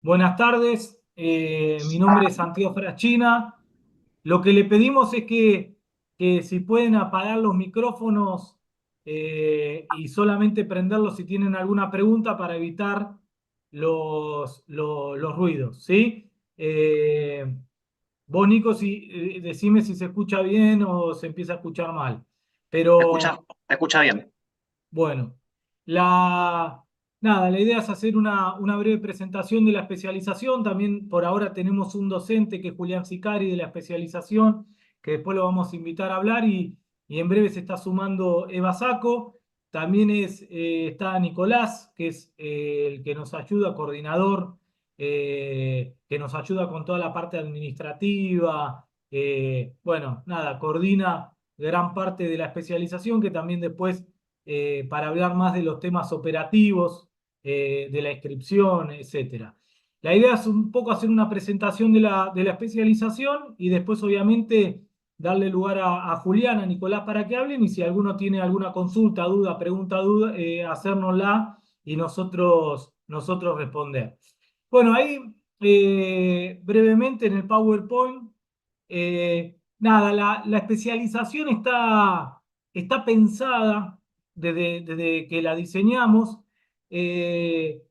Buenas tardes, mi nombre es Santiago Frachina. Lo que le pedimos es que si pueden apagar los micrófonos y solamente prenderlos si tienen alguna pregunta para evitar los ruidos, ¿sí? Vos, Nico, decime si se escucha bien o se empieza a escuchar mal. Pero Se escucha bien. bueno, la, la idea es hacer una breve presentación de la especialización. También por ahora tenemos un docente que es Julián Sicari de la especialización, que después lo vamos a invitar a hablar y en breve se está sumando Eva Saco. También está Nicolás, que es el que nos ayuda, coordinador, que nos ayuda con toda la parte administrativa. Bueno, nada, coordina gran parte de la especialización que también después para hablar más de los temas operativos, de la inscripción, etcétera. La idea es un poco hacer una presentación de la especialización y después, obviamente, darle lugar a Julián, a Nicolás para que hablen y si alguno tiene alguna consulta, duda, pregunta, duda, hacérnosla y nosotros responder. Bueno, ahí brevemente en el PowerPoint, la especialización está pensada desde que la diseñamos eh,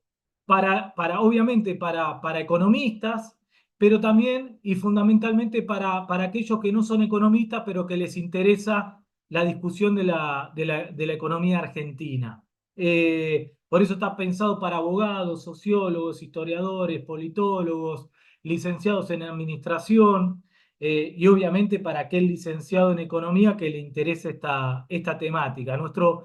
obviamente, para economistas, pero también y fundamentalmente para aquellos que no son economistas, pero que les interesa la discusión de la economía argentina. Por eso está pensado para abogados, sociólogos, historiadores, politólogos, licenciados en administración y obviamente para aquel licenciado en economía que le interese esta temática. Nuestro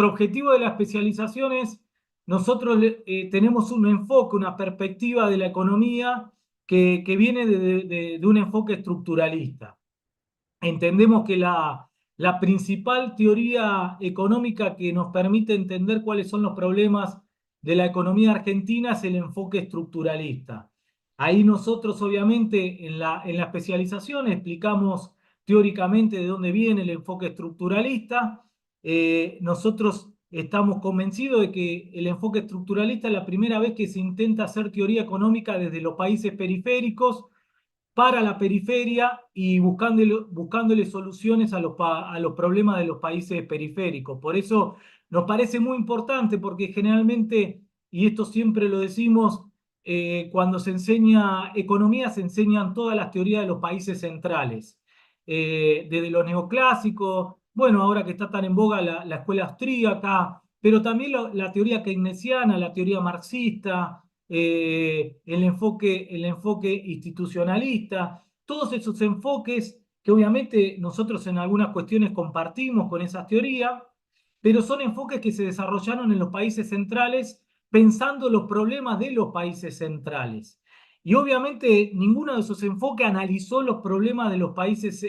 objetivo de la especialización es, nosotros tenemos un enfoque, una perspectiva de la economía que viene de un enfoque estructuralista. Entendemos que la principal teoría económica que nos permite entender cuáles son los problemas de la economía argentina es el enfoque estructuralista. Ahí nosotros, obviamente, en la especialización explicamos teóricamente de dónde viene el enfoque estructuralista. Nosotros estamos convencidos de que el enfoque estructuralista es la primera vez que se intenta hacer teoría económica desde los países periféricos para la periferia y buscándole soluciones a los problemas de los países periféricos. Por eso nos parece muy importante, porque generalmente, y esto siempre lo decimos, cuando se enseña economía, se enseñan todas las teorías de los países centrales. Desde lo neoclásico, bueno, ahora que está tan en boga la escuela austríaca, pero también la teoría keynesiana, la teoría marxista, el enfoque institucionalista, todos esos enfoques que obviamente nosotros en algunas cuestiones compartimos con esas teorías, pero son enfoques que se desarrollaron en los países centrales pensando los problemas de los países centrales. Y obviamente ninguno de esos enfoques analizó los problemas de los países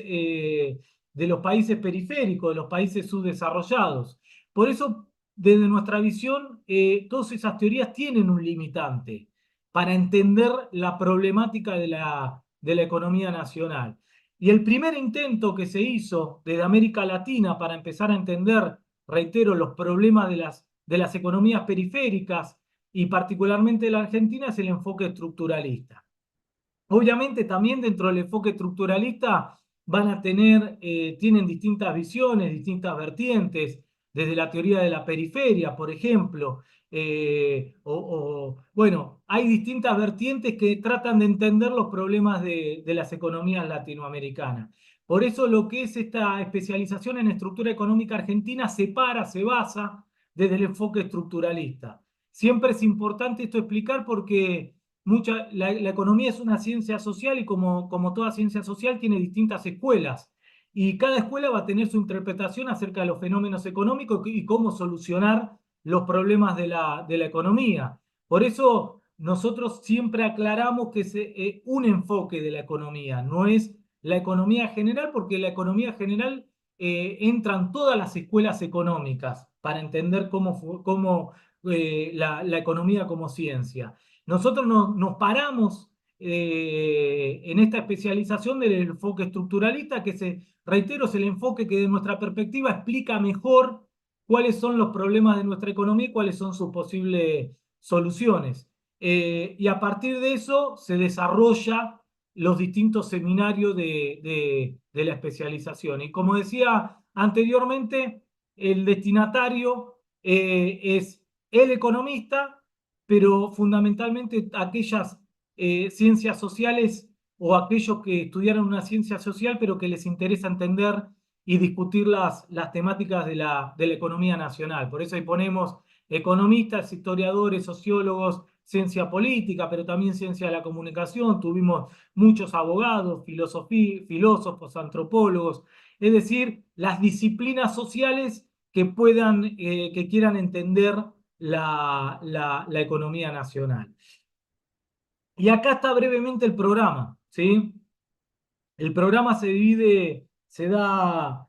periféricos, de los países subdesarrollados. Por eso, desde nuestra visión, todas esas teorías tienen un limitante para entender la problemática de la economía nacional. Y el primer intento que se hizo desde América Latina para empezar a entender, reitero, los problemas de las economías periféricas y particularmente de la Argentina es el enfoque estructuralista. Obviamente también dentro del enfoque estructuralista tienen distintas visiones, distintas vertientes, desde la teoría de la periferia, por ejemplo. Bueno, hay distintas vertientes que tratan de entender los problemas de las economías latinoamericanas. Por eso lo que es esta especialización en estructura económica argentina se basa desde el enfoque estructuralista. Siempre es importante esto explicar porque la economía es una ciencia social y como toda ciencia social tiene distintas escuelas. Y cada escuela va a tener su interpretación acerca de los fenómenos económicos y cómo solucionar los problemas de la economía. Por eso nosotros siempre aclaramos que es un enfoque de la economía, no es la economía general, porque la economía general entran todas las escuelas económicas para entender la economía como ciencia. Nosotros nos paramos en esta especialización del enfoque estructuralista, reitero, es el enfoque que de nuestra perspectiva explica mejor cuáles son los problemas de nuestra economía y cuáles son sus posibles soluciones. y a partir de eso se desarrolla los distintos seminarios de la especialización. Y como decía anteriormente, el destinatario es el economista, pero fundamentalmente aquellas ciencias sociales o aquellos que estudiaron una ciencia social, pero que les interesa entender y discutir las temáticas de la economía nacional. Por eso ahí ponemos economistas, historiadores, sociólogos, ciencia política, pero también ciencia de la comunicación. Tuvimos muchos abogados, filósofos, antropólogos, es decir, las disciplinas sociales que quieran entender la economía nacional. Y acá está brevemente el programa, ¿sí? El programa se da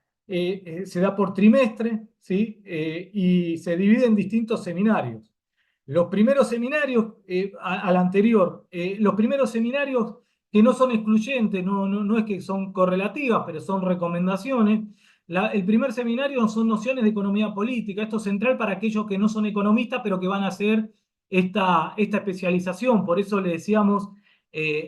por trimestre, ¿sí? Y se divide en distintos seminarios. Los primeros seminarios, al anterior, los primeros seminarios que no son excluyentes, no es que son correlativas, pero son recomendaciones. El primer seminario son nociones de economía política. Esto es central para aquellos que no son economistas, pero que van a hacer esta especialización. Por eso le decíamos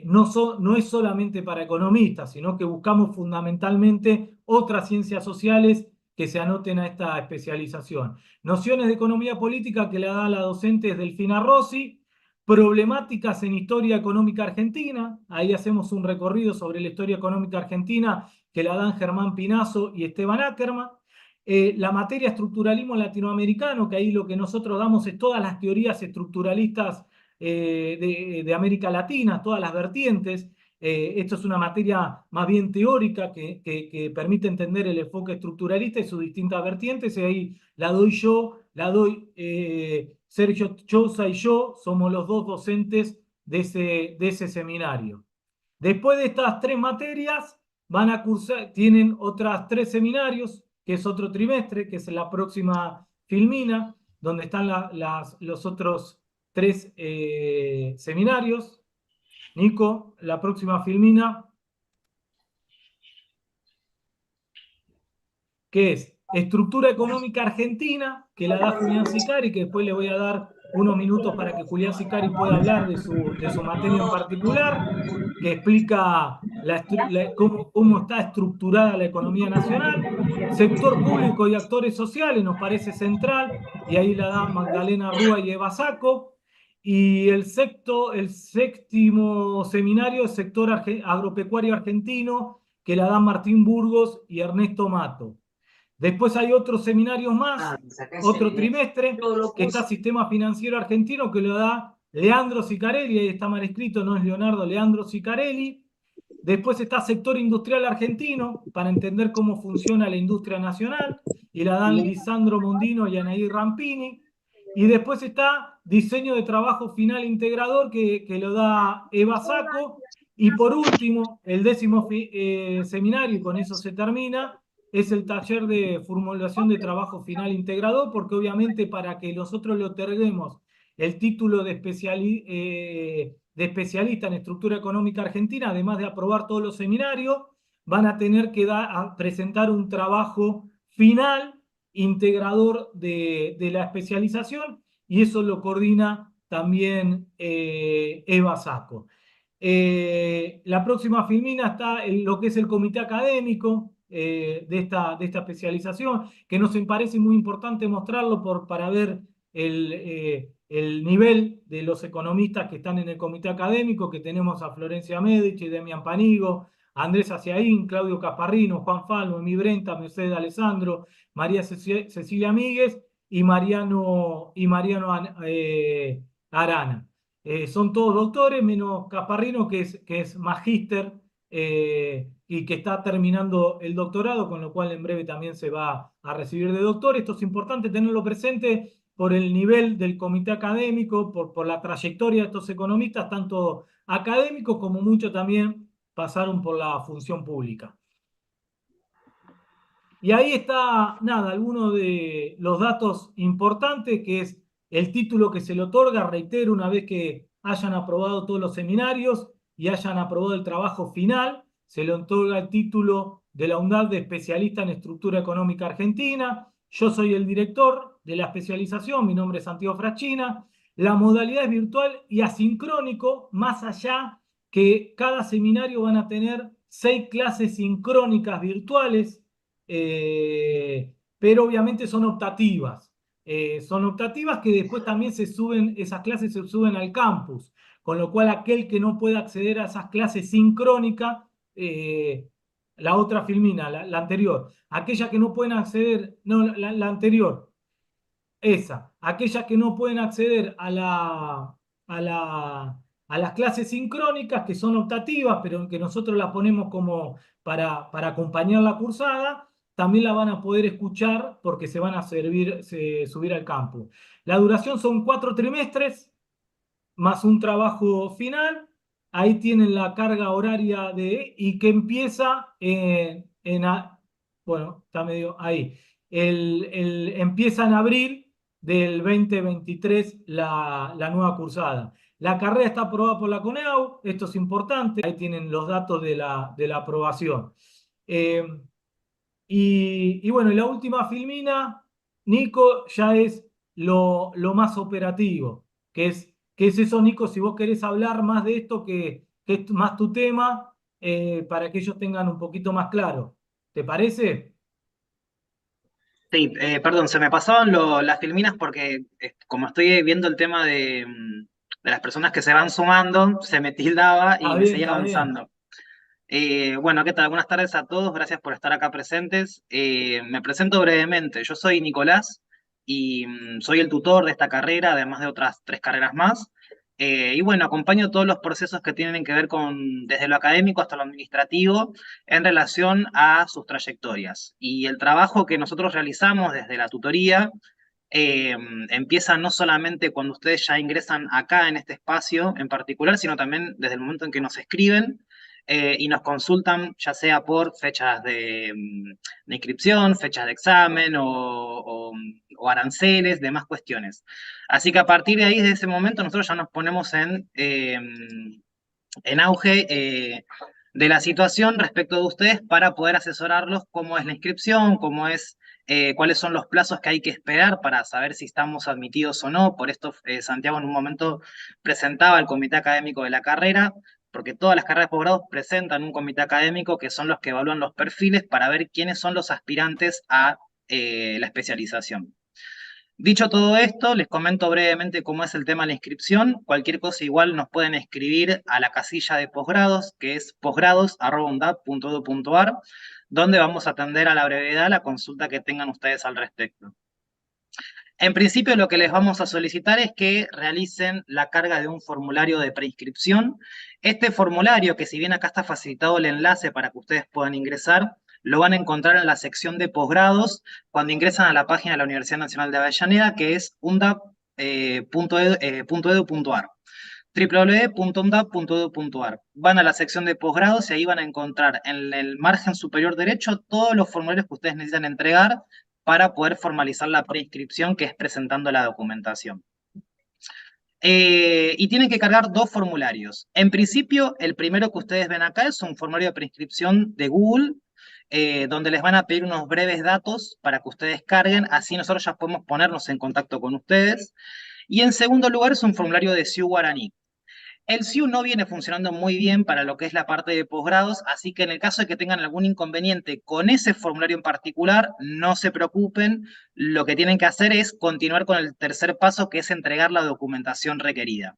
no es solamente para economistas, sino que buscamos fundamentalmente otras ciencias sociales que se anoten a esta especialización. Nociones de economía política que la da la docente es Delfina Rossi, problemáticas en historia económica argentina, ahí hacemos un recorrido sobre la historia económica argentina que la dan Germán Pinazo y Esteban Ackerman. La materia estructuralismo latinoamericano, que ahí lo que nosotros damos es todas las teorías estructuralistas de América Latina, todas las vertientes. Esto es una materia más bien teórica que permite entender el enfoque estructuralista y sus distintas vertientes, y ahí la doy yo, la doy Sergio Chousa y yo, somos los dos docentes de ese seminario. Después de estas tres materias, van a cursar, tienen otras tres seminarios, que es otro trimestre, que es la próxima filmina, donde están los otros tres seminarios. Nico, la próxima filmina, que es Estructura Económica Argentina, que la da Julián Sicari, que después le voy a dar unos minutos para que Julián Sicari pueda hablar de su materia en particular, que explica cómo está estructurada la economía nacional. Sector público y actores sociales nos parece central, y ahí la da Magdalena Rúa y Eva Sacco. Y el séptimo seminario es Sector Agropecuario Argentino, que la dan Martín Burgos y Ernesto Mato. Después hay otros seminarios más, otro trimestre, que está Sistema Financiero Argentino, que lo da Leandro Sicarelli, ahí está mal escrito, no es Leonardo, Leandro Sicarelli. Después está Sector Industrial Argentino, para entender cómo funciona la industria nacional, y la dan Lisandro Mondino y Anaí Rampini. Y después está Diseño de Trabajo Final Integrador, que lo da Eva Sacco. Y por último, el 10º seminario, y con eso se termina, es el taller de formulación de trabajo final integrador, porque obviamente para que nosotros le otorguemos el título de especialista en estructura económica argentina, además de aprobar todos los seminarios, van a tener que presentar un trabajo final integrador de la especialización, y eso lo coordina también Eva Sacco. La próxima filmina está en lo que es el comité académico de esta especialización, que nos parece muy importante mostrarlo para ver el nivel de los economistas que están en el comité académico, que tenemos a Florencia Medici, Demian Panigo, Andrés Aciaín, Claudio Caparrino, Juan Falvo, Emi Brenta, Mercedes Alessandro, María Cecilia Míguez y Mariano Arana. Son todos doctores, menos Caparrino, que es magíster y que está terminando el doctorado, con lo cual en breve también se va a recibir de doctor. Esto es importante tenerlo presente por el nivel del comité académico, por la trayectoria de estos economistas, tanto académicos como muchos también pasaron por la función pública. Y ahí está, nada, algunos de los datos importantes, que es el título que se le otorga, reitero, una vez que hayan aprobado todos los seminarios y hayan aprobado el trabajo final, se le otorga el título de la UNDAD de especialista en estructura económica argentina. Yo soy el director de la especialización, mi nombre es Santiago Fraschina, La modalidad es virtual y asincrónico, más allá que cada seminario van a tener 6 clases sincrónicas virtuales, pero obviamente son optativas. Son optativas que después también se suben, esas clases se suben al campus, con lo cual aquel que no pueda acceder a esas clases sincrónicas, la otra filmina, la anterior, aquellas que no pueden acceder, no, la anterior, esa, aquellas que no pueden acceder a a las clases sincrónicas, que son optativas, pero que nosotros las ponemos como para acompañar la cursada, también la van a poder escuchar porque se van a subir al campo. La duración son 4 trimestres más un trabajo final. Ahí tienen la carga horaria y que empieza bueno, está medio ahí. Empieza en abril del 2023 la nueva cursada. La carrera está aprobada por la CONEAU, esto es importante, ahí tienen los datos de la aprobación. Eh, y bueno, y la última filmina, Nico, ya es lo más operativo, que es eso, Nico, si vos querés hablar más de esto, que es más tu tema, para que ellos tengan un poquito más claro. ¿Te parece? Sí, perdón, se me pasaban las filminas porque como estoy viendo el tema de las personas que se van sumando, se me tildaba y Está me bien, seguía está bien. avanzando. Bueno, ¿qué tal? Buenas tardes a todos, gracias por estar acá presentes. Me presento brevemente, yo soy Nicolás y soy el tutor de esta carrera, además de otras 3 carreras más. Y bueno, acompaño todos los procesos que tienen que ver con, desde lo académico hasta lo administrativo, en relación a sus trayectorias. Y el trabajo que nosotros realizamos desde la tutoría eh, empieza no solamente cuando ustedes ya ingresan acá en este espacio en particular, sino también desde el momento en que nos escriben y nos consultan, ya sea por fechas de inscripción, fechas de examen o aranceles, demás cuestiones. Así que a partir de ahí, desde ese momento, nosotros ya nos ponemos en auge de la situación respecto de ustedes para poder asesorarlos cómo es la inscripción, cómo es, cuáles son los plazos que hay que esperar para saber si estamos admitidos o no. Por esto, Santiago en un momento presentaba el comité académico de la carrera, porque todas las carreras de posgrado presentan un comité académico que son los que evalúan los perfiles para ver quiénes son los aspirantes a la especialización. Dicho todo esto, les comento brevemente cómo es el tema de la inscripción. Cualquier cosa igual nos pueden escribir a la casilla de posgrados, que es posgrados@undab.edu.ar, donde vamos a atender a la brevedad la consulta que tengan ustedes al respecto. En principio, lo que les vamos a solicitar es que realicen la carga de un formulario de preinscripción. Este formulario, que si bien acá está facilitado el enlace para que ustedes puedan ingresar, lo van a encontrar en la sección de posgrados cuando ingresan a la página de la Universidad Nacional de Avellaneda, que es undab.edu.ar www.undab.edu.ar. Van a la sección de posgrados y ahí van a encontrar en el margen superior derecho todos los formularios que ustedes necesitan entregar para poder formalizar la preinscripción, que es presentando la documentación. Y tienen que cargar 2 formularios. En principio, el primero que ustedes ven acá es un formulario de preinscripción de Google, donde les van a pedir unos breves datos para que ustedes carguen, así nosotros ya podemos ponernos en contacto con ustedes. Y en segundo lugar es un formulario de SIU Guaraní. El SIU no viene funcionando muy bien para lo que es la parte de posgrados, así que en el caso de que tengan algún inconveniente con ese formulario en particular, no se preocupen, lo que tienen que hacer es continuar con el tercer paso, que es entregar la documentación requerida.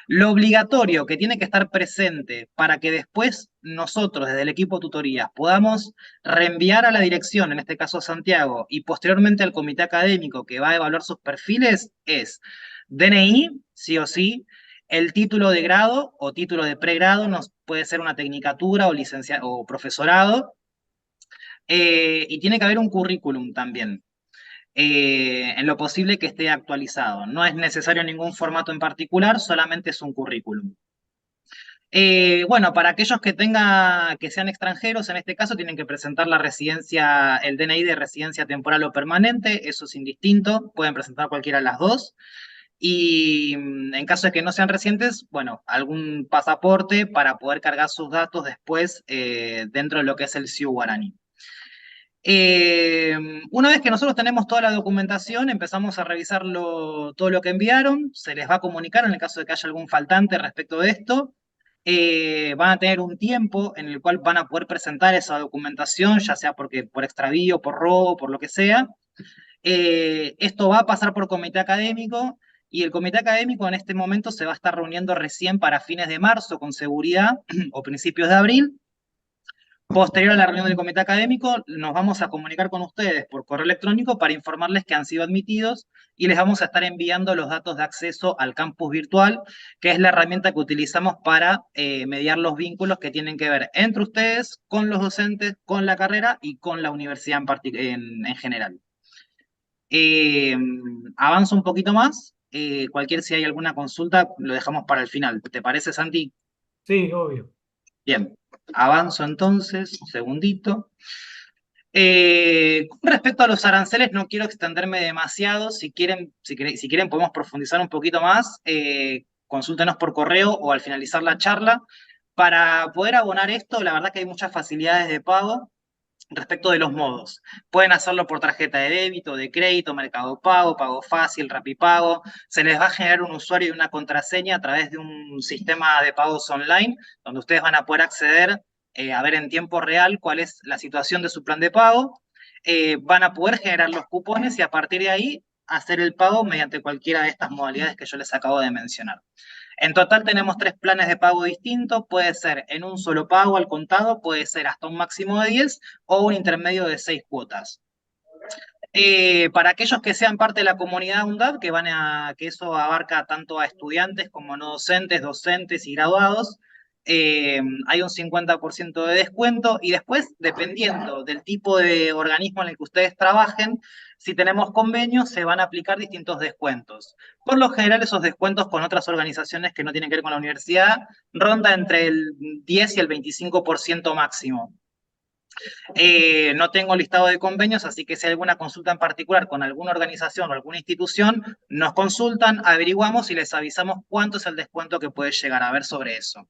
Lo obligatorio que tiene que estar presente para que después nosotros, desde el equipo de tutoría, podamos reenviar a la dirección, en este caso a Santiago, y posteriormente al comité académico que va a evaluar sus perfiles, es DNI, sí o sí, el título de grado o título de pregrado, nos puede ser una tecnicatura o licenciado o profesorado, y tiene que haber un currículum también. En lo posible que esté actualizado. No es necesario ningún formato en particular, solamente es un currículum. Bueno, para aquellos que sean extranjeros, en este caso, tienen que presentar la residencia, el DNI de residencia temporal o permanente, eso es indistinto, pueden presentar cualquiera de las dos. Y en caso de que no sean residentes, bueno, algún pasaporte para poder cargar sus datos después dentro de lo que es el SIU Guaraní. Eh, una vez que nosotros tenemos toda la documentación, empezamos a revisar todo lo que enviaron, se les va a comunicar en el caso de que haya algún faltante respecto de esto. Van a tener un tiempo en el cual van a poder presentar esa documentación, ya sea porque, por extravío, por robo, por lo que sea. Esto va a pasar por comité académico y el comité académico en este momento se va a estar reuniendo recién para fines de marzo con seguridad o principios de abril. Posterior a la reunión del comité académico, nos vamos a comunicar con ustedes por correo electrónico para informarles que han sido admitidos y les vamos a estar enviando los datos de acceso al campus virtual, que es la herramienta que utilizamos para mediar los vínculos que tienen que ver entre ustedes, con los docentes, con la carrera y con la universidad en general. Eh, Avanzo un poquito más. Si hay alguna consulta, lo dejamos para el final. ¿Te parece, Santi? Sí, obvio. Bien, avanzo entonces, un segundito. Con respecto a los aranceles, no quiero extenderme demasiado. Si quieren podemos profundizar un poquito más. Consúltenos por correo o al finalizar la charla. Para poder abonar esto, la verdad que hay muchas facilidades de pago respecto de los modos. Pueden hacerlo por tarjeta de débito, de crédito, Mercado Pago, Pago Fácil, Rapipago. Se les va a generar un usuario y una contraseña a través de un sistema de pagos online, donde ustedes van a poder acceder a ver en tiempo real cuál es la situación de su plan de pago. Van a poder generar los cupones y a partir de ahí hacer el pago mediante cualquiera de estas modalidades que yo les acabo de mencionar. En total tenemos 3 planes de pago distintos, puede ser en un solo pago al contado, puede ser hasta un máximo de 10 o un intermedio de 6 cuotas. Para aquellos que sean parte de la comunidad UNDAD, que eso abarca tanto a estudiantes como no docentes, docentes y graduados, hay un 50% de descuento y después, dependiendo del tipo de organismo en el que ustedes trabajen, si tenemos convenios, se van a aplicar distintos descuentos. Por lo general, esos descuentos con otras organizaciones que no tienen que ver con la universidad ronda entre el 10 y el 25% máximo. No tengo listado de convenios, así que si hay alguna consulta en particular con alguna organización o alguna institución, nos consultan, averiguamos y les avisamos cuánto es el descuento que puede llegar a ver sobre eso.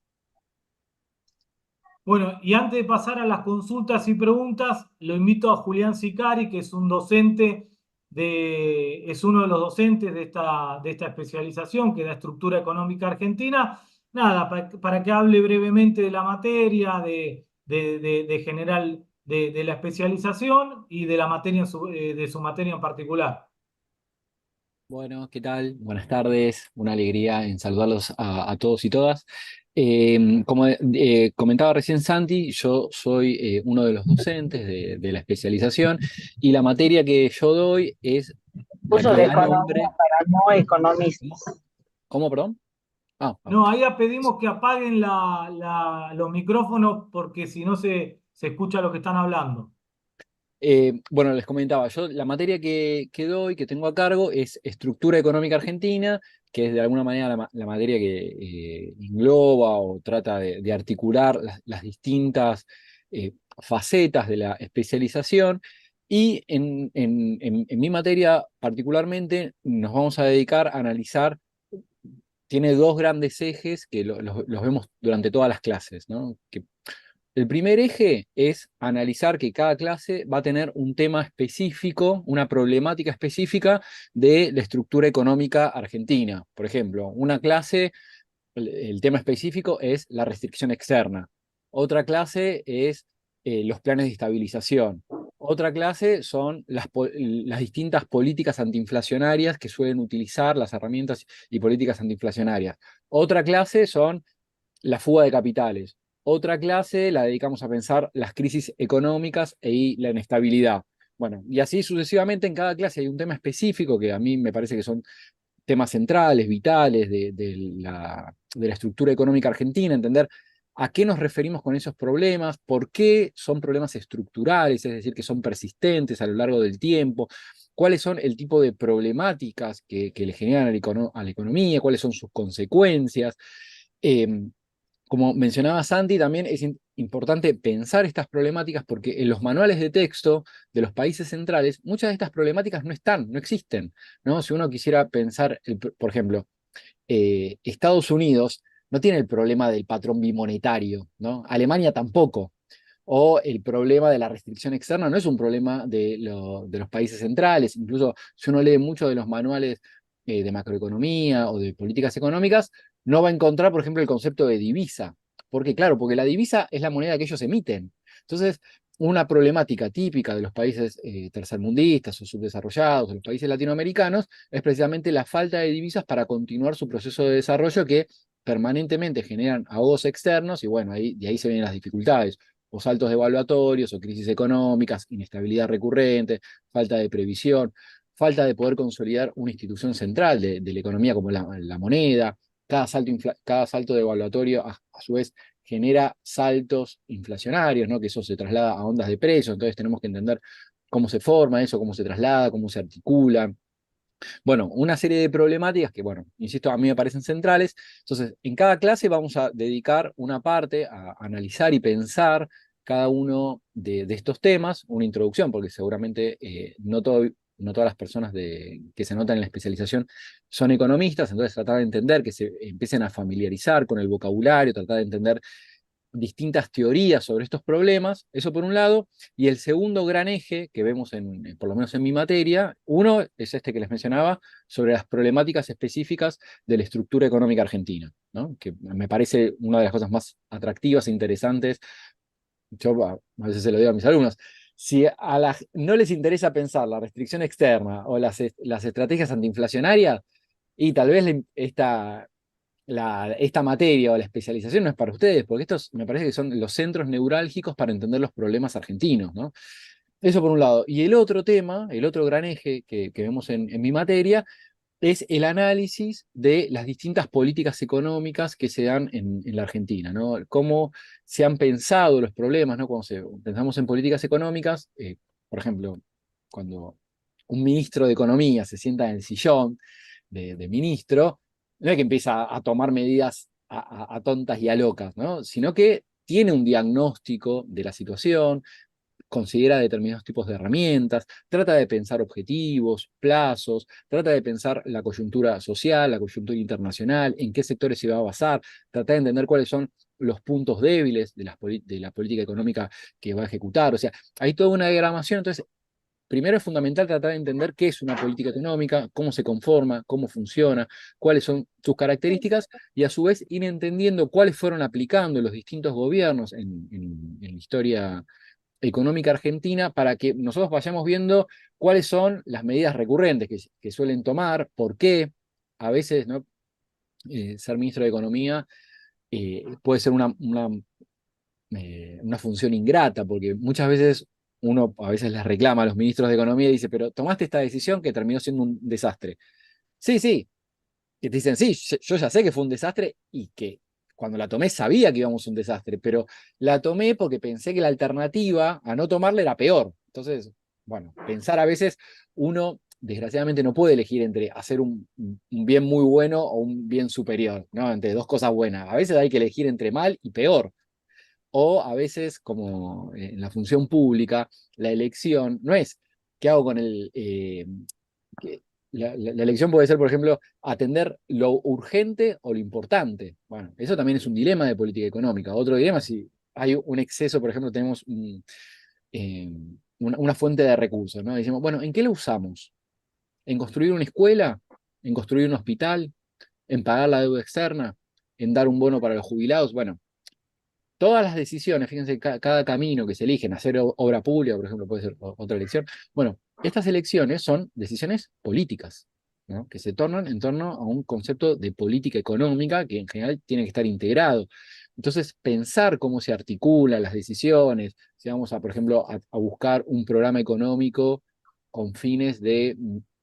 Bueno, y antes de pasar a las consultas y preguntas, lo invito a Julián Sicari, que es un docente es uno de los docentes de esta especialización, que da Estructura Económica Argentina. Nada, para que hable brevemente de la materia, de general, de la especialización y de la materia de su materia en particular. Bueno, ¿qué tal? Buenas tardes, una alegría en saludarlos a todos y todas. Como comentaba recién Santi, yo soy uno de los docentes de la especialización y la materia que yo doy es la Curso que de da economía nombre. para no economistas. ¿Cómo, perdón? Ah. No, ahí ya pedimos que apaguen los micrófonos porque si no se escucha lo que están hablando. Bueno, les comentaba, yo la materia que doy, que tengo a cargo, es Estructura Económica Argentina, que es de alguna manera la materia que engloba o trata de articular las distintas facetas de la especialización. Y en mi materia particularmente nos vamos a dedicar a analizar, tiene dos grandes ejes que los vemos durante todas las clases, ¿no? El primer eje es analizar que cada clase va a tener un tema específico, una problemática específica de la estructura económica argentina. Por ejemplo, una clase, el tema específico es la restricción externa. Otra clase es los planes de estabilización. Otra clase son las distintas políticas antiinflacionarias que suelen utilizar las herramientas y políticas antiinflacionarias. Otra clase son la fuga de capitales. Otra clase la dedicamos a pensar las crisis económicas y la inestabilidad. Bueno, y así sucesivamente en cada clase hay un tema específico que a mí me parece que son temas centrales, vitales de la estructura económica argentina, entender a qué nos referimos con esos problemas, por qué son problemas estructurales, es decir, que son persistentes a lo largo del tiempo, cuáles son el tipo de problemáticas que le generan a la economía, cuáles son sus consecuencias. Eh, Como mencionaba Santi, también es importante pensar estas problemáticas porque en los manuales de texto de los países centrales, muchas de estas problemáticas no están, no existen, ¿no? Si uno quisiera pensar, por ejemplo, Estados Unidos no tiene el problema del patrón bimonetario, ¿no? Alemania tampoco. O el problema de la restricción externa no es un problema de los países centrales. Incluso si uno lee mucho de los manuales de macroeconomía o de políticas económicas, no va a encontrar, por ejemplo, el concepto de divisa. Porque, claro, porque la divisa es la moneda que ellos emiten. Entonces, una problemática típica de los países tercermundistas o subdesarrollados, de los países latinoamericanos, es precisamente la falta de divisas para continuar su proceso de desarrollo que permanentemente generan ahogos externos y bueno, de ahí se vienen las dificultades, o saltos devaluatorios, o crisis económicas, inestabilidad recurrente, falta de previsión, falta de poder consolidar una institución central de la economía como la moneda. Cada salto devaluatorio a su vez genera saltos inflacionarios, ¿no? Que eso se traslada a ondas de precios, entonces tenemos que entender cómo se forma eso, cómo se traslada, cómo se articula. Bueno, una serie de problemáticas que, bueno, insisto, a mí me parecen centrales. Entonces, en cada clase vamos a dedicar una parte a analizar y pensar cada uno de estos temas, una introducción, porque seguramente no todas las personas que se anotan en la especialización son economistas, entonces tratar de entender, que se empiecen a familiarizar con el vocabulario, tratar de entender distintas teorías sobre estos problemas, eso por un lado, y el segundo gran eje que vemos por lo menos en mi materia, uno es este que les mencionaba, sobre las problemáticas específicas de la estructura económica argentina, ¿no? Que me parece una de las cosas más atractivas e interesantes. Yo a veces se lo digo a mis alumnos, si no les interesa pensar la restricción externa o las estrategias antiinflacionarias, y tal vez esta materia o la especialización no es para ustedes, porque estos me parece que son los centros neurálgicos para entender los problemas argentinos, ¿no? Eso por un lado. Y el otro tema, el otro gran eje que vemos en mi materia, es el análisis de las distintas políticas económicas que se dan en la Argentina, ¿no? Cómo se han pensado los problemas, ¿no? Cuando pensamos en políticas económicas, por ejemplo, cuando un ministro de Economía se sienta en el sillón de ministro, no es que empieza a tomar medidas a tontas y a locas, ¿no? Sino que tiene un diagnóstico de la situación, considera determinados tipos de herramientas, trata de pensar objetivos, plazos, trata de pensar la coyuntura social, la coyuntura internacional, en qué sectores se va a basar, trata de entender cuáles son los puntos débiles de la política económica que va a ejecutar. O sea, hay toda una diagramación. Entonces, primero es fundamental tratar de entender qué es una política económica, cómo se conforma, cómo funciona, cuáles son sus características, y a su vez ir entendiendo cuáles fueron aplicando los distintos gobiernos en la historia económica argentina, para que nosotros vayamos viendo cuáles son las medidas recurrentes que suelen tomar, por qué. A veces, ¿no? Ser ministro de Economía puede ser una función ingrata, porque muchas veces uno a veces les reclama a los ministros de Economía y dice, pero tomaste esta decisión que terminó siendo un desastre. Sí, sí, que te dicen, sí, yo ya sé que fue un desastre y que cuando la tomé sabía que íbamos a un desastre, pero la tomé porque pensé que la alternativa a no tomarla era peor. Entonces, bueno, pensar a veces uno, desgraciadamente, no puede elegir entre hacer un bien muy bueno o un bien superior, ¿no? Entre dos cosas buenas. A veces hay que elegir entre mal y peor. O a veces, como en la función pública, la elección no es qué hago con que la elección puede ser, por ejemplo, atender lo urgente o lo importante. Bueno, eso también es un dilema de política económica. Otro dilema es si hay un exceso, por ejemplo, tenemos una fuente de recursos, ¿no? Decimos, bueno, ¿en qué lo usamos? ¿En construir una escuela? ¿En construir un hospital? ¿En pagar la deuda externa? ¿En dar un bono para los jubilados? Bueno, todas las decisiones, fíjense, cada camino que se eligen, hacer obra pública, por ejemplo, puede ser otra elección. Bueno, estas elecciones son decisiones políticas, ¿no? Que se tornan en torno a un concepto de política económica que en general tiene que estar integrado. Entonces, pensar cómo se articulan las decisiones, si vamos a, por ejemplo, a buscar un programa económico con fines de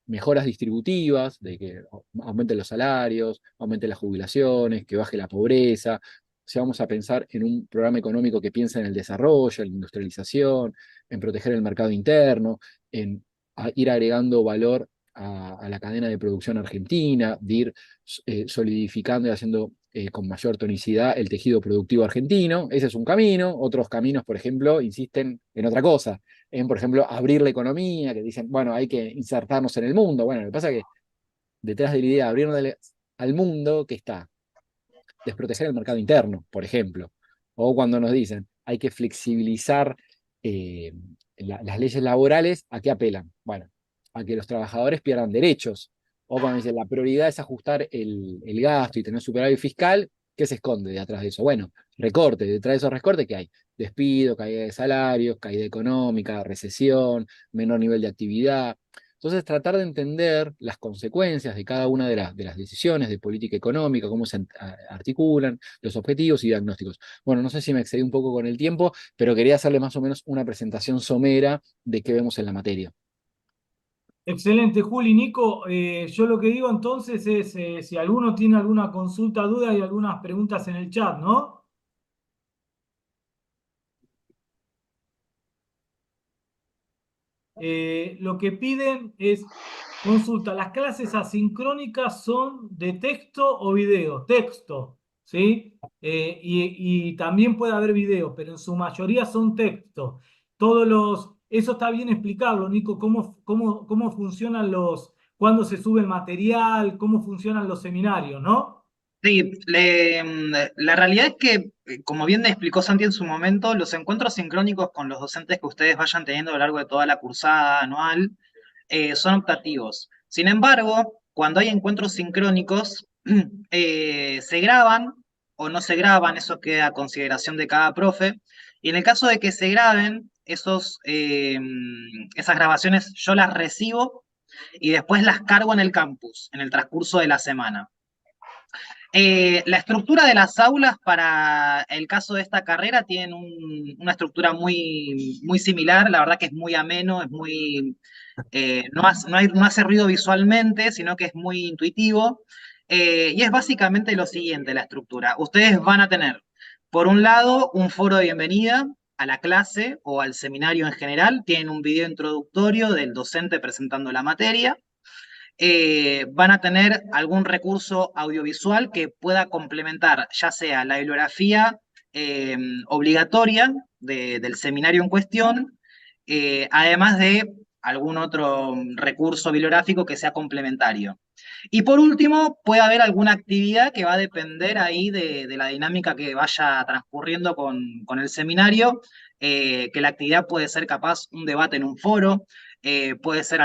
mejoras distributivas, de que aumenten los salarios, aumenten las jubilaciones, que baje la pobreza, si vamos a pensar en un programa económico que piensa en el desarrollo, en la industrialización, en proteger el mercado interno, en ir agregando valor a la cadena de producción argentina, de ir solidificando y haciendo con mayor tonicidad el tejido productivo argentino. Ese es un camino. Otros caminos, por ejemplo, insisten en otra cosa, en, por ejemplo, abrir la economía, que dicen, bueno, hay que insertarnos en el mundo. Bueno, lo que pasa es que detrás de la idea de abrirnos al mundo, ¿qué está? Desproteger el mercado interno, por ejemplo. O cuando nos dicen, hay que flexibilizar las leyes laborales, ¿a qué apelan? Bueno, a que los trabajadores pierdan derechos. O cuando dicen la prioridad es ajustar el gasto y tener superávit fiscal, ¿qué se esconde detrás de eso? Bueno, recorte, detrás de esos recortes, ¿qué hay? Despido, caída de salarios, caída económica, recesión, menor nivel de actividad. Entonces, tratar de entender las consecuencias de cada una de las decisiones de política económica, cómo se articulan, los objetivos y diagnósticos. Bueno, no sé si me excedí un poco con el tiempo, pero quería hacerle más o menos una presentación somera de qué vemos en la materia. Excelente, Juli. Nico, yo lo que digo entonces es, si alguno tiene alguna consulta, duda y algunas preguntas en el chat, ¿no? Lo que piden es consulta. ¿Las clases asincrónicas son de texto o video? Texto, ¿sí? Y también puede haber video, pero en su mayoría son texto. Eso está bien explicarlo, Nico, cómo funcionan cuándo se sube el material, cómo funcionan los seminarios, ¿no? Sí, la realidad es que, como bien me explicó Santi en su momento, los encuentros sincrónicos con los docentes que ustedes vayan teniendo a lo largo de toda la cursada anual son optativos. Sin embargo, cuando hay encuentros sincrónicos, se graban o no se graban, eso queda a consideración de cada profe. Y en el caso de que se graben, esas grabaciones yo las recibo y después las cargo en el campus en el transcurso de la semana. La estructura de las aulas para el caso de esta carrera tienen una estructura muy similar, la verdad que es muy ameno, es muy, no hace ruido visualmente, sino que es muy intuitivo. Y es básicamente lo siguiente la estructura. Ustedes van a tener, por un lado, un foro de bienvenida a la clase o al seminario en general. Tienen un video introductorio del docente presentando la materia. Van a tener algún recurso audiovisual que pueda complementar ya sea la bibliografía obligatoria del seminario en cuestión, además de algún otro recurso bibliográfico que sea complementario. Y por último, puede haber alguna actividad que va a depender ahí de la dinámica que vaya transcurriendo con el seminario, que la actividad puede ser capaz un debate en un foro, puede ser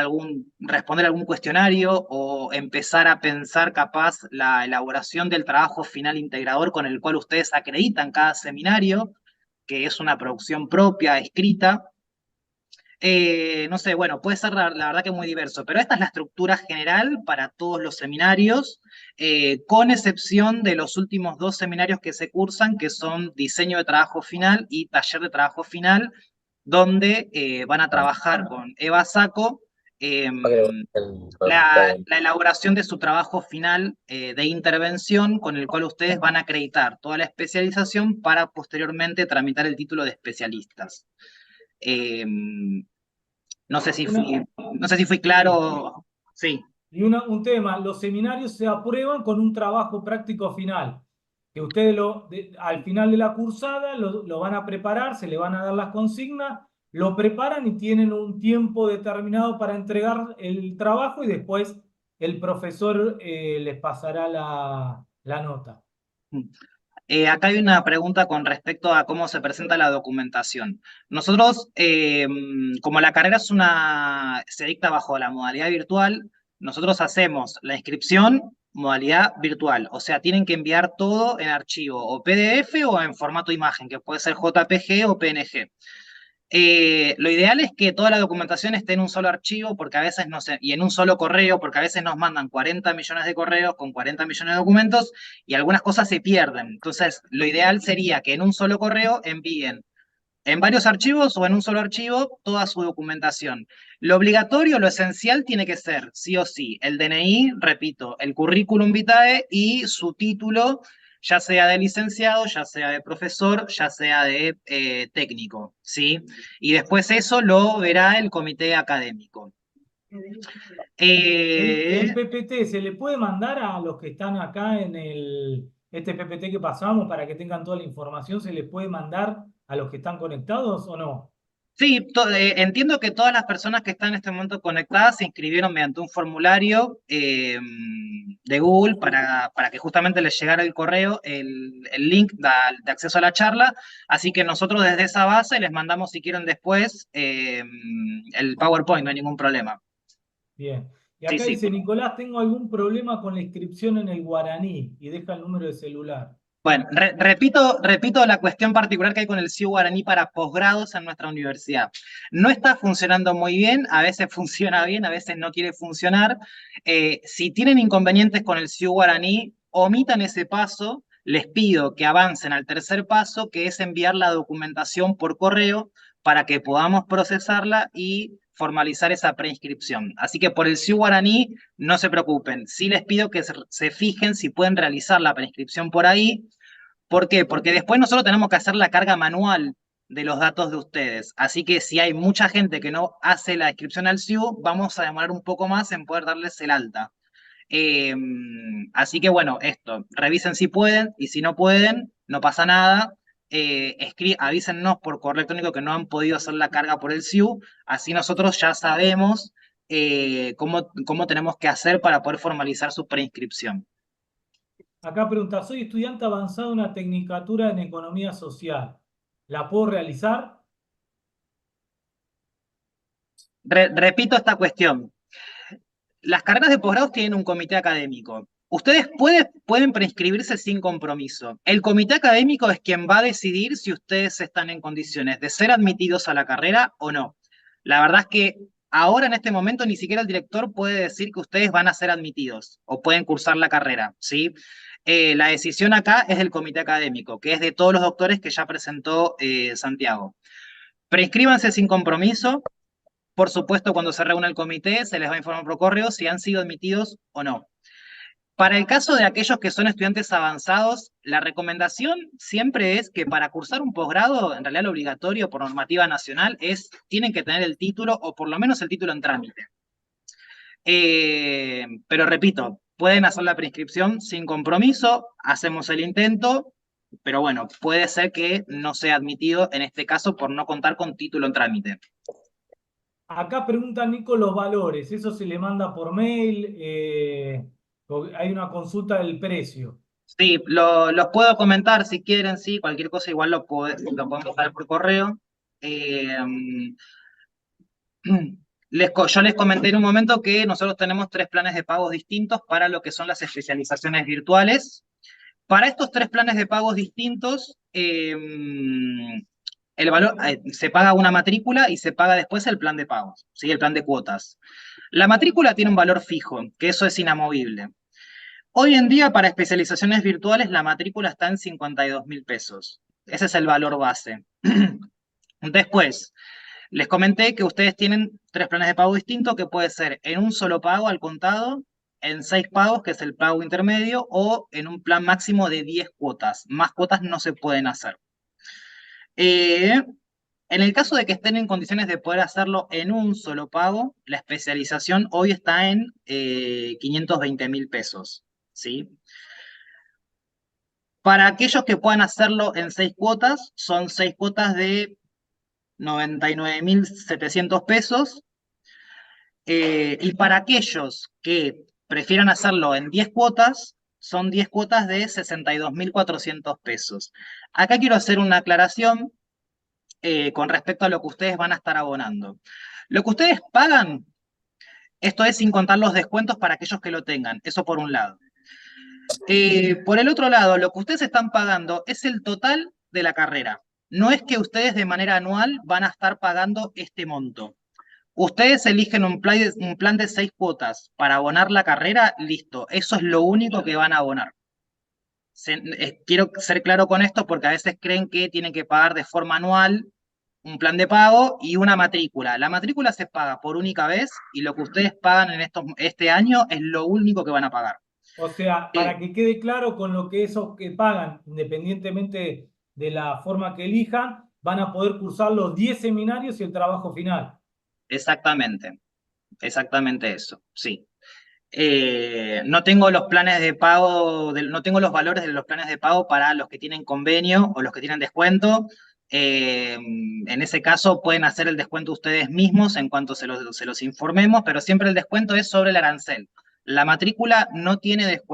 responder algún cuestionario o empezar a pensar capaz la elaboración del trabajo final integrador con el cual ustedes acreditan cada seminario, que es una producción propia, escrita. No sé, bueno, puede ser la verdad que muy diverso, pero esta es la estructura general para todos los seminarios, con excepción de los últimos dos seminarios que se cursan, que son diseño de trabajo final y taller de trabajo final, donde van a trabajar con Eva Saco la elaboración de su trabajo final de intervención, con el cual ustedes van a acreditar toda la especialización para posteriormente tramitar el título de especialistas. Eh, Una, no sé si fui sí. claro. Sí. Y un tema, los seminarios se aprueban con un trabajo práctico final, que ustedes al final de la cursada lo van a preparar, se le van a dar las consignas, lo preparan y tienen un tiempo determinado para entregar el trabajo y después el profesor les pasará la nota. Acá hay una pregunta con respecto a cómo se presenta la documentación. Nosotros, como la carrera se dicta bajo la modalidad virtual, nosotros hacemos la inscripción modalidad virtual, o sea, tienen que enviar todo en archivo o PDF o en formato imagen, que puede ser JPG o PNG. Lo ideal es que toda la documentación esté en un solo archivo, porque a veces no sé, y en un solo correo, porque a veces nos mandan 40 millones de correos con 40 millones de documentos y algunas cosas se pierden. Entonces, lo ideal sería que en un solo correo envíen en varios archivos o en un solo archivo toda su documentación. Lo obligatorio, lo esencial tiene que ser, sí o sí, el DNI, repito, el currículum vitae y su título, ya sea de licenciado, ya sea de profesor, ya sea de técnico, ¿sí? Y después eso lo verá el comité académico. El Eh, PPT se le puede mandar a los que están acá en este PPT que pasamos para que tengan toda la información, ¿se le puede mandar a los que están conectados o no? Sí, entiendo que todas las personas que están en este momento conectadas se inscribieron mediante un formulario de Google para que justamente les llegara el correo, el link de acceso a la charla, así que nosotros desde esa base les mandamos si quieren después el PowerPoint, no hay ningún problema. Bien. Y Sí, acá sí. dice, Nicolás, tengo algún problema con la inscripción en el guaraní y deja el número de celular. Bueno, repito la cuestión particular que hay con el CIU Guaraní para posgrados en nuestra universidad. No está funcionando muy bien, a veces funciona bien, a veces no quiere funcionar. Si tienen inconvenientes con el CIU Guaraní, omitan ese paso. Les pido que avancen al tercer paso, que es enviar la documentación por correo para que podamos procesarla y formalizar esa preinscripción. Así que por el CIU Guaraní, no se preocupen. Sí les pido que se fijen si pueden realizar la preinscripción por ahí. ¿Por qué? Porque después nosotros tenemos que hacer la carga manual de los datos de ustedes. Así que si hay mucha gente que no hace la inscripción al SIU, vamos a demorar un poco más en poder darles el alta. Eh, Así que bueno, esto, revisen si pueden y si no pueden, no pasa nada. Avísennos por correo electrónico que no han podido hacer la carga por el SIU, así nosotros ya sabemos cómo tenemos que hacer para poder formalizar su preinscripción. Acá pregunta, soy estudiante avanzado en una tecnicatura en economía social. ¿La puedo realizar? Repito esta cuestión. Las carreras de posgrados tienen un comité académico. Ustedes pueden preinscribirse sin compromiso. El comité académico es quien va a decidir si ustedes están en condiciones de ser admitidos a la carrera o no. La verdad es que ahora en este momento ni siquiera el director puede decir que ustedes van a ser admitidos o pueden cursar la carrera, ¿sí? La decisión acá es del comité académico, que es de todos los doctores que ya presentó Santiago. Preinscríbanse sin compromiso. Por supuesto, cuando se reúne el comité, se les va a informar por correo si han sido admitidos o no. Para el caso de aquellos que son estudiantes avanzados, la recomendación siempre es que para cursar un posgrado, en realidad lo obligatorio por normativa nacional tienen que tener el título o por lo menos el título en trámite. Pero repito, pueden hacer la prescripción sin compromiso, hacemos el intento, pero bueno, puede ser que no sea admitido en este caso por no contar con título en trámite. Acá pregunta Nico los valores. ¿Eso se le manda por mail? Hay una consulta del precio. Sí, los puedo comentar si quieren, sí, cualquier cosa igual lo podemos dar por correo. Eh, yo les comenté en un momento que nosotros tenemos 3 planes de pagos distintos para lo que son las especializaciones virtuales. Para estos 3 planes de pagos distintos, el valor, se paga una matrícula y se paga después el plan de pagos, ¿sí? El plan de cuotas. La matrícula tiene un valor fijo, que eso es inamovible. Hoy en día, para especializaciones virtuales, la matrícula está en 52.000 pesos. Ese es el valor base. Después, les comenté que ustedes tienen 3 planes de pago distintos, que puede ser en un solo pago al contado, en 6 pagos, que es el pago intermedio, o en un plan máximo de 10 cuotas. Más cuotas no se pueden hacer. En el caso de que estén en condiciones de poder hacerlo en un solo pago, la especialización hoy está en 520.000 pesos, ¿sí? Para aquellos que puedan hacerlo en 6 cuotas, son 6 cuotas de 99.700 pesos. Y para aquellos que prefieran hacerlo en 10 cuotas, son 10 cuotas de 62.400 pesos. Acá quiero hacer una aclaración con respecto a lo que ustedes van a estar abonando. Lo que ustedes pagan, esto es sin contar los descuentos para aquellos que lo tengan, eso por un lado. Por el otro lado, lo que ustedes están pagando es el total de la carrera. No es que ustedes de manera anual van a estar pagando este monto. Ustedes eligen un plan de 6 cuotas para abonar la carrera, listo. Eso es lo único que van a abonar. Quiero ser claro con esto porque a veces creen que tienen que pagar de forma anual un plan de pago y una matrícula. La matrícula se paga por única vez y lo que ustedes pagan en este año es lo único que van a pagar. O sea, para que quede claro con lo que esos que pagan, independientemente de la forma que elijan, van a poder cursar los 10 seminarios y el trabajo final. Exactamente, exactamente eso, sí. No tengo los planes de pago, no tengo los valores de los planes de pago para los que tienen convenio o los que tienen descuento. En ese caso pueden hacer el descuento ustedes mismos en cuanto se los informemos, pero siempre el descuento es sobre el arancel. La matrícula no tiene descuento.